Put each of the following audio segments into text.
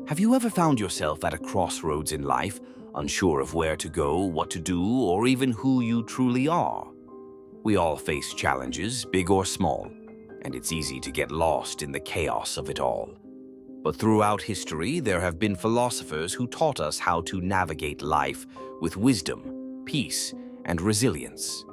Have you ever found yourself at a crossroads in life, unsure of where to go, what to do, or even who you truly are? We all face challenges, big or small, and it's easy to get lost in the chaos of it all. But throughout history, there have been philosophers who taught us how to navigate life with wisdom, peace, and resilience.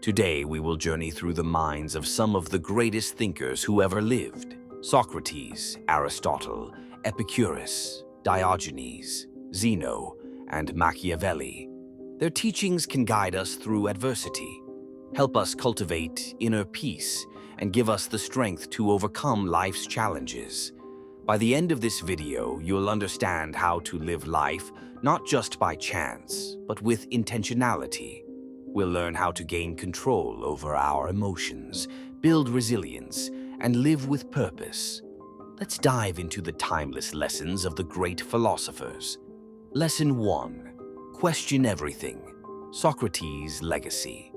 Today, we will journey through the minds of some of the greatest thinkers who ever lived: Socrates, Aristotle, Epicurus, Diogenes, Zeno, and Machiavelli. Their teachings can guide us through adversity, help us cultivate inner peace, and give us the strength to overcome life's challenges. By the end of this video, you'll understand how to live life not just by chance, but with intentionality. We'll learn how to gain control over our emotions, build resilience, and live with purpose. Let's dive into the timeless lessons of the great philosophers. Lesson 1. Question everything. Socrates' Legacy.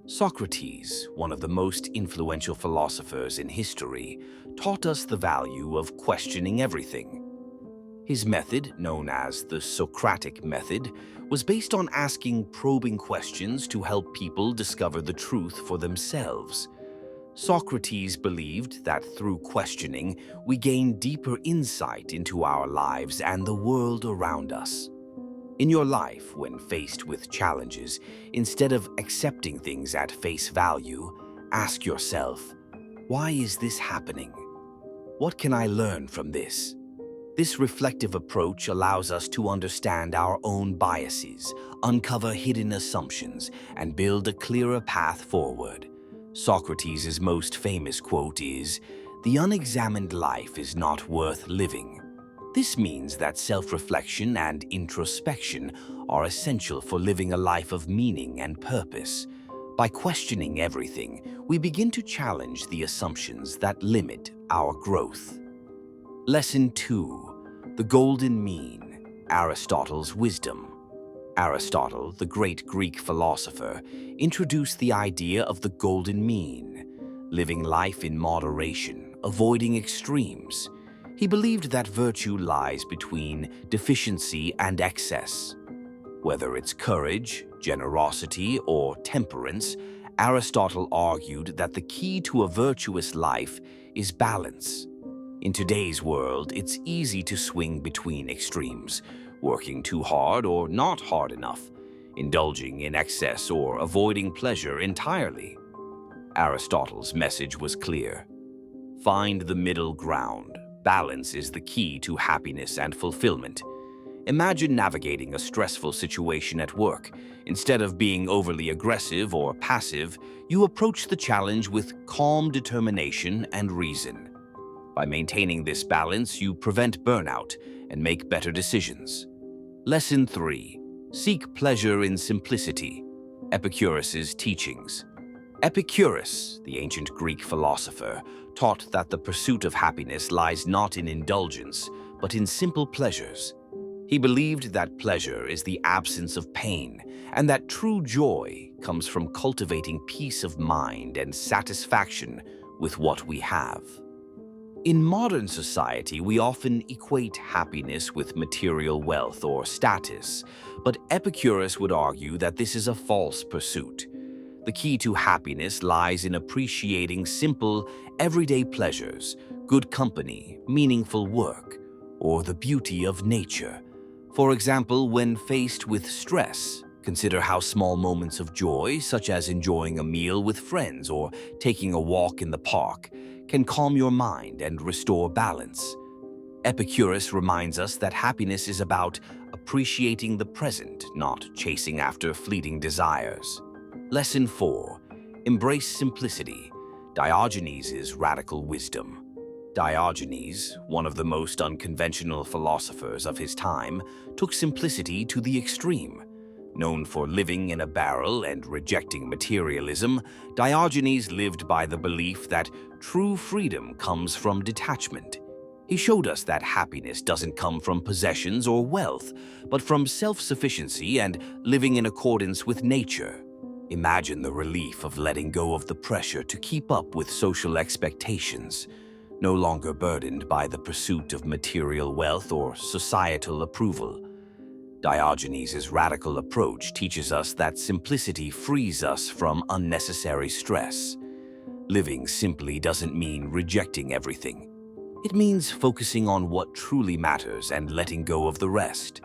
Socrates, one of the most influential philosophers in history, taught us the value of questioning everything. His method, known as the Socratic method, was based on asking probing questions to help people discover the truth for themselves. Socrates believed that through questioning, we gain deeper insight into our lives and the world around us. In your life, when faced with challenges, instead of accepting things at face value, ask yourself, why is this happening? What can I learn from this? This reflective approach allows us to understand our own biases, uncover hidden assumptions, and build a clearer path forward. Socrates' most famous quote is, "The unexamined life is not worth living." This means that self-reflection and introspection are essential for living a life of meaning and purpose. By questioning everything, we begin to challenge the assumptions that limit our growth. Lesson 2. The Golden Mean. Aristotle's Wisdom. Aristotle, the great Greek philosopher, introduced the idea of the golden mean, living life in moderation, avoiding extremes. He believed that virtue lies between deficiency and excess. Whether it's courage, generosity, or temperance, Aristotle argued that the key to a virtuous life is balance. In today's world, it's easy to swing between extremes, working too hard or not hard enough, indulging in excess or avoiding pleasure entirely. Aristotle's message was clear. Find the middle ground. Balance is the key to happiness and fulfillment. Imagine navigating a stressful situation at work. Instead of being overly aggressive or passive, you approach the challenge with calm determination and reason. By maintaining this balance, you prevent burnout and make better decisions. Lesson 3. Seek pleasure in simplicity. Epicurus's teachings. Epicurus, the ancient Greek philosopher, taught that the pursuit of happiness lies not in indulgence, but in simple pleasures. He believed that pleasure is the absence of pain, and that true joy comes from cultivating peace of mind and satisfaction with what we have. In modern society, we often equate happiness with material wealth or status, but Epicurus would argue that this is a false pursuit. The key to happiness lies in appreciating simple, everyday pleasures, good company, meaningful work, or the beauty of nature. For example, when faced with stress, consider how small moments of joy, such as enjoying a meal with friends or taking a walk in the park, can calm your mind and restore balance. Epicurus reminds us that happiness is about appreciating the present, not chasing after fleeting desires. Lesson 4. Embrace simplicity. Diogenes' Radical Wisdom. Diogenes, one of the most unconventional philosophers of his time, took simplicity to the extreme. Known for living in a barrel and rejecting materialism, Diogenes lived by the belief that true freedom comes from detachment. He showed us that happiness doesn't come from possessions or wealth, but from self-sufficiency and living in accordance with nature. Imagine the relief of letting go of the pressure to keep up with social expectations. no longer burdened by the pursuit of material wealth or societal approval. Diogenes' radical approach teaches us that simplicity frees us from unnecessary stress. Living simply doesn't mean rejecting everything. It means focusing on what truly matters and letting go of the rest.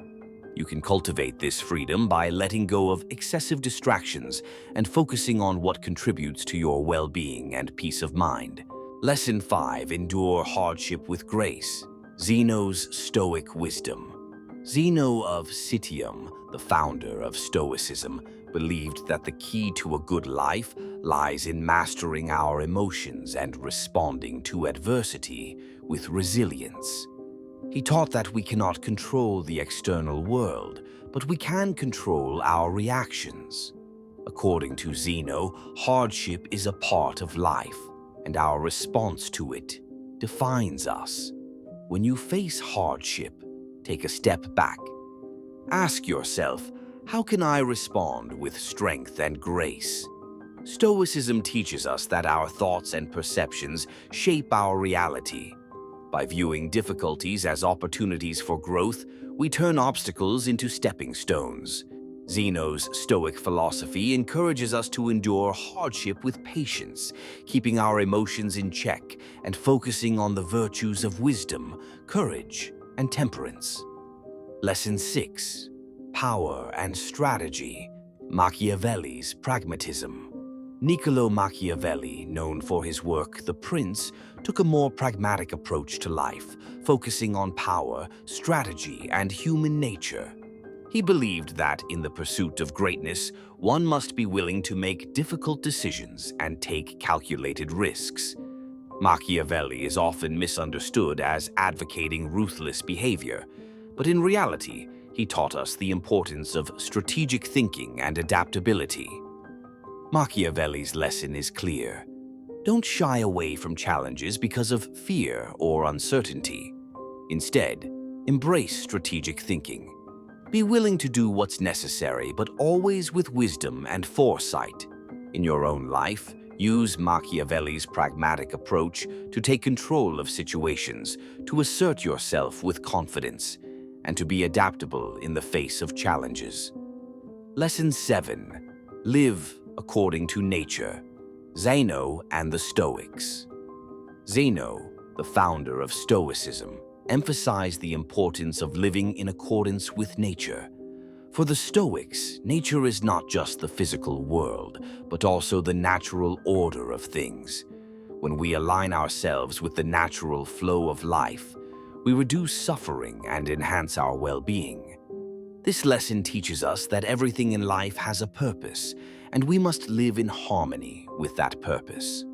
You can cultivate this freedom by letting go of excessive distractions and focusing on what contributes to your well-being and peace of mind. Lesson 5. Endure hardship with grace. Zeno's Stoic Wisdom. Zeno of Citium, the founder of Stoicism, believed that the key to a good life lies in mastering our emotions and responding to adversity with resilience. He taught that we cannot control the external world, but we can control our reactions. According to Zeno, hardship is a part of life, and our response to it defines us. When you face hardship, take a step back. Ask yourself, how can I respond with strength and grace? Stoicism teaches us that our thoughts and perceptions shape our reality. By viewing difficulties as opportunities for growth, we turn obstacles into stepping stones. Zeno's Stoic philosophy encourages us to endure hardship with patience, keeping our emotions in check and focusing on the virtues of wisdom, courage, and temperance. Lesson 6. Power and Strategy. Machiavelli's Pragmatism. Niccolo Machiavelli, known for his work The Prince, took a more pragmatic approach to life, focusing on power, strategy, and human nature. He believed that in the pursuit of greatness, one must be willing to make difficult decisions and take calculated risks. Machiavelli is often misunderstood as advocating ruthless behavior, but in reality, he taught us the importance of strategic thinking and adaptability. Machiavelli's lesson is clear. Don't shy away from challenges because of fear or uncertainty. Instead, embrace strategic thinking. Be willing to do what's necessary, but always with wisdom and foresight. In your own life, use Machiavelli's pragmatic approach to take control of situations, to assert yourself with confidence, and to be adaptable in the face of challenges. Lesson 7. Live according to nature. Zeno and the Stoics. Zeno, the founder of Stoicism, emphasized the importance of living in accordance with nature. For the Stoics, nature is not just the physical world, but also the natural order of things. When we align ourselves with the natural flow of life, we reduce suffering and enhance our well-being. This lesson teaches us that everything in life has a purpose, and we must live in harmony with that purpose.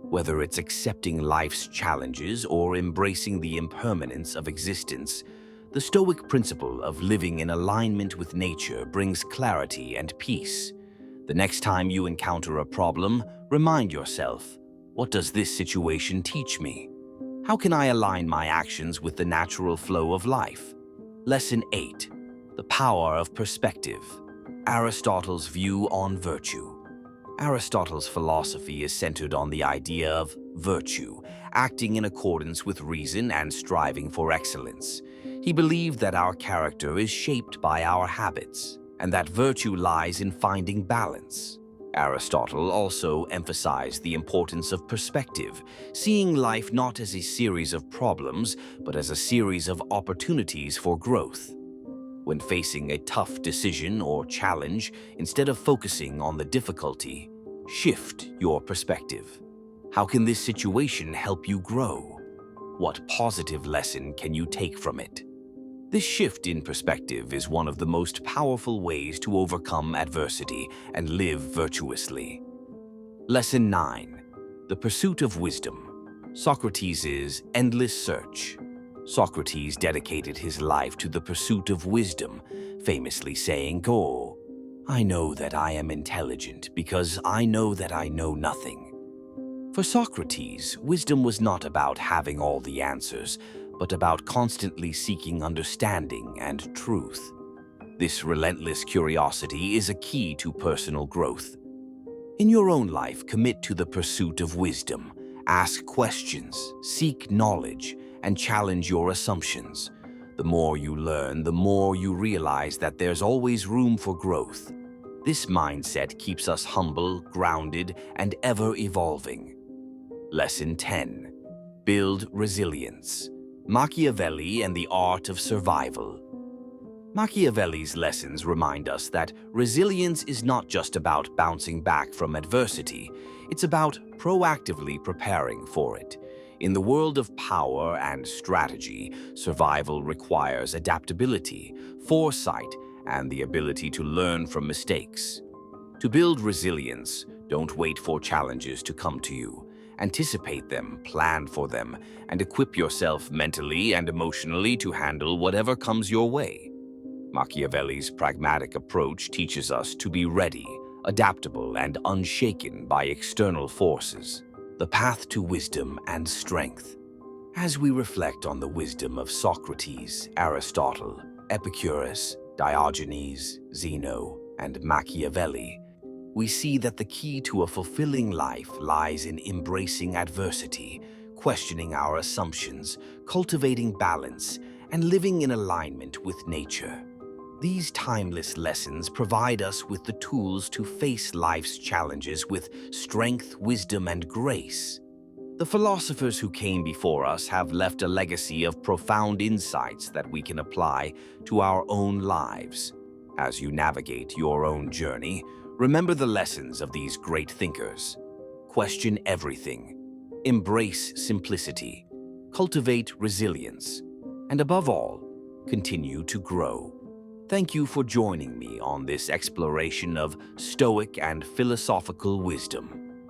Whether it's accepting life's challenges or embracing the impermanence of existence, the Stoic principle of living in alignment with nature brings clarity and peace. The next time you encounter a problem, remind yourself, what does this situation teach me? How can I align my actions with the natural flow of life? Lesson 8. The Power of Perspective. Aristotle's view on virtue. Aristotle's philosophy is centered on the idea of virtue, acting in accordance with reason and striving for excellence. He believed that our character is shaped by our habits, and that virtue lies in finding balance. Aristotle also emphasized the importance of perspective, seeing life not as a series of problems, but as a series of opportunities for growth. When facing a tough decision or challenge, instead of focusing on the difficulty, shift your perspective. How can this situation help you grow? What positive lesson can you take from it? This shift in perspective is one of the most powerful ways to overcome adversity and live virtuously. Lesson 9. The Pursuit of Wisdom. Socrates' endless search. Socrates dedicated his life to the pursuit of wisdom, famously saying, "Go, I know that I am intelligent because I know that I know nothing." For Socrates, wisdom was not about having all the answers, but about constantly seeking understanding and truth. This relentless curiosity is a key to personal growth. In your own life, commit to the pursuit of wisdom. Ask questions, seek knowledge, and challenge your assumptions. The more you learn, the more you realize that there's always room for growth. This mindset keeps us humble, grounded, and ever-evolving. Lesson 10. Build resilience. Machiavelli and the art of survival. Machiavelli's lessons remind us that resilience is not just about bouncing back from adversity, it's about proactively preparing for it. In the world of power and strategy, survival requires adaptability, foresight, and the ability to learn from mistakes. To build resilience, don't wait for challenges to come to you. Anticipate them, plan for them, and equip yourself mentally and emotionally to handle whatever comes your way. Machiavelli's pragmatic approach teaches us to be ready, adaptable, and unshaken by external forces. The path to wisdom and strength. As we reflect on the wisdom of Socrates, Aristotle, Epicurus, Diogenes, Zeno, and Machiavelli, we see that the key to a fulfilling life lies in embracing adversity, questioning our assumptions, cultivating balance, and living in alignment with nature. These timeless lessons provide us with the tools to face life's challenges with strength, wisdom, and grace. The philosophers who came before us have left a legacy of profound insights that we can apply to our own lives. As you navigate your own journey, remember the lessons of these great thinkers. Question everything, embrace simplicity, cultivate resilience, and above all, continue to grow. Thank you for joining me on this exploration of Stoic and philosophical wisdom.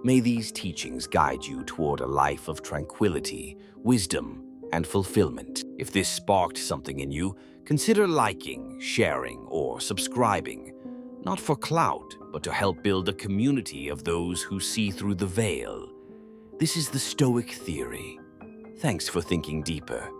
May these teachings guide you toward a life of tranquility, wisdom, and fulfillment. If this sparked something in you, consider liking, sharing, or subscribing, not for clout, but to help build a community of those who see through the veil. This is the Stoic theory. Thanks for thinking deeper.